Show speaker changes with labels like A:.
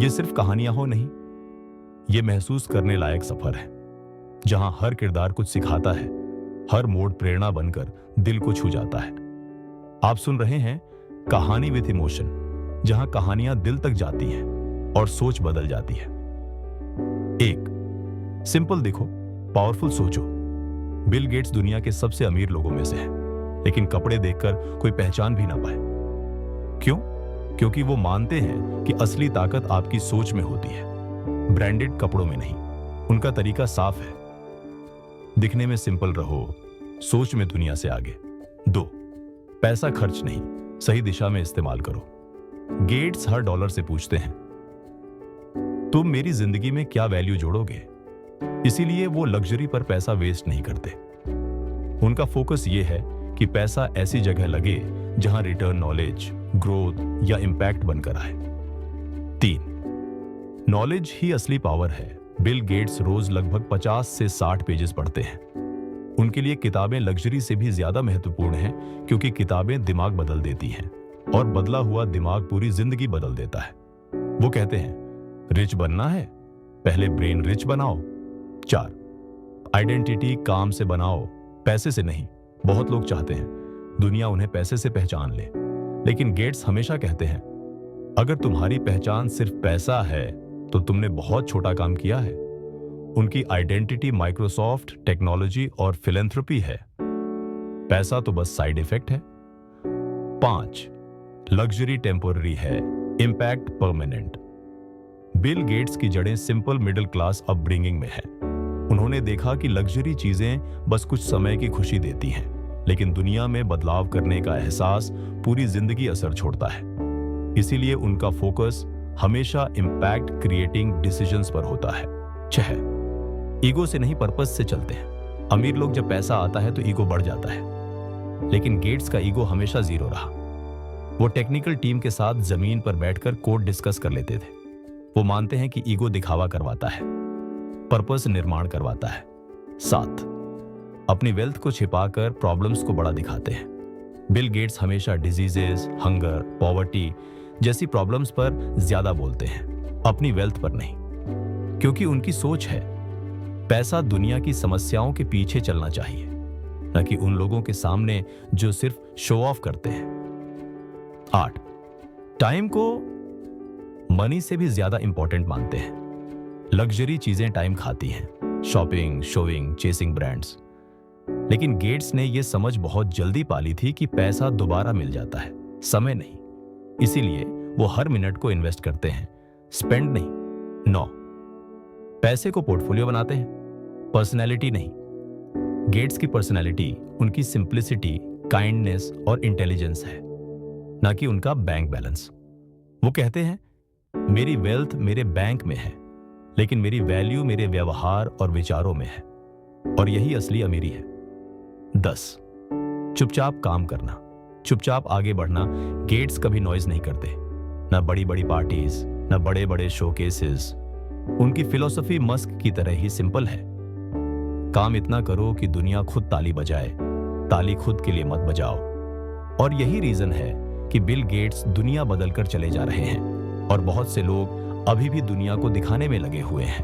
A: ये सिर्फ कहानियां हो नहीं, ये महसूस करने लायक सफर है जहां हर किरदार कुछ सिखाता है, हर मोड़ प्रेरणा बनकर दिल को छू जाता है। आप सुन रहे हैं कहानी विद इमोशन, जहां कहानियां दिल तक जाती हैं और सोच बदल जाती है। एक सिंपल देखो, पावरफुल सोचो। बिल गेट्स दुनिया के सबसे अमीर लोगों में से है, लेकिन कपड़े देखकर कोई पहचान भी ना पाए। क्यों? क्योंकि वो मानते हैं कि असली ताकत आपकी सोच में होती है, ब्रांडेड कपड़ों में नहीं। उनका तरीका साफ है, दिखने में सिंपल रहो, सोच में दुनिया से आगे। 2 पैसा खर्च नहीं, सही दिशा में इस्तेमाल करो। गेट्स हर डॉलर से पूछते हैं, तुम मेरी जिंदगी में क्या वैल्यू जोड़ोगे? इसीलिए वो लग्जरी पर पैसा वेस्ट नहीं करते। उनका फोकस ये है कि पैसा ऐसी जगह लगे जहां रिटर्न, नॉलेज, ग्रोथ या इंपैक्ट बनकर आए। 3 नॉलेज ही असली पावर है। बिल गेट्स रोज लगभग 50 से 60 पेजेस पढ़ते हैं। उनके लिए किताबें लग्जरी से भी ज्यादा महत्वपूर्ण हैं, क्योंकि किताबें दिमाग बदल देती हैं और बदला हुआ दिमाग पूरी जिंदगी बदल देता है। वो कहते हैं, रिच बनना है, पहले ब्रेन रिच बनाओ। 4 आइडेंटिटी काम से बनाओ, पैसे से नहीं। बहुत लोग चाहते हैं दुनिया उन्हें पैसे से पहचान ले, लेकिन गेट्स हमेशा कहते हैं, अगर तुम्हारी पहचान सिर्फ पैसा है तो तुमने बहुत छोटा काम किया है। उनकी आइडेंटिटी माइक्रोसॉफ्ट, टेक्नोलॉजी और फिलैंथ्रोपी है। पैसा तो बस साइड इफेक्ट है। 5 लग्जरी टेम्पोररी है, इंपैक्ट परमानेंट। बिल गेट्स की जड़ें सिंपल मिडिल क्लास अपब्रिंगिंग में है। उन्होंने देखा कि लग्जरी चीजें बस कुछ समय की खुशी देती हैं, लेकिन दुनिया में बदलाव करने का एहसास पूरी जिंदगी असर छोड़ता है। इसीलिए उनका फोकस हमेशा इंपैक्ट क्रिएटिंग डिसीजंस पर होता है। 6 ईगो से नहीं, पर्पस से चलते हैं। अमीर लोग जब पैसा आता है तो ईगो बढ़ जाता है, लेकिन गेट्स का ईगो हमेशा जीरो रहा। वो टेक्निकल टीम के साथ जमीन पर बैठकर कोड डिस्कस कर लेते थे। वो मानते हैं कि ईगो दिखावा करवाता है, पर्पस निर्माण करवाता है। 7 अपनी वेल्थ को छिपाकर प्रॉब्लम्स को बड़ा दिखाते हैं। बिल गेट्स हमेशा डिजीजेस, हंगर, पॉवर्टी जैसी प्रॉब्लम्स पर ज्यादा बोलते हैं, अपनी वेल्थ पर नहीं, क्योंकि उनकी सोच है पैसा दुनिया की समस्याओं के पीछे चलना चाहिए, न कि उन लोगों के सामने जो सिर्फ शो ऑफ करते हैं। 8 टाइम को मनी से भी ज्यादा इंपॉर्टेंट मानते हैं। लग्जरी चीजें टाइम खाती हैं, शॉपिंग, शोइंग, चेसिंग ब्रांड्स। लेकिन गेट्स ने यह समझ बहुत जल्दी पाली थी कि पैसा दोबारा मिल जाता है, समय नहीं। इसीलिए वो हर मिनट को इन्वेस्ट करते हैं, स्पेंड नहीं। 9 पैसे को पोर्टफोलियो बनाते हैं, पर्सनैलिटी नहीं। गेट्स की पर्सनैलिटी उनकी सिंप्लिसिटी, काइंडनेस और इंटेलिजेंस है, ना कि उनका बैंक बैलेंस। वो कहते हैं, मेरी वेल्थ मेरे बैंक में है, लेकिन मेरी वैल्यू मेरे व्यवहार और विचारों में है, और यही असली अमीरी है। 10 चुपचाप काम करना, चुपचाप आगे बढ़ना। गेट्स कभी नॉइज नहीं करते, ना बड़ी बड़ी पार्टीज, ना बड़े बड़े शोकेसेस। उनकी फिलॉसफी मस्क की तरह ही सिंपल है, काम इतना करो कि दुनिया खुद ताली बजाए, ताली खुद के लिए मत बजाओ। और यही रीजन है कि बिल गेट्स दुनिया बदलकर चले जा रहे हैं, और बहुत से लोग अभी भी दुनिया को दिखाने में लगे हुए हैं।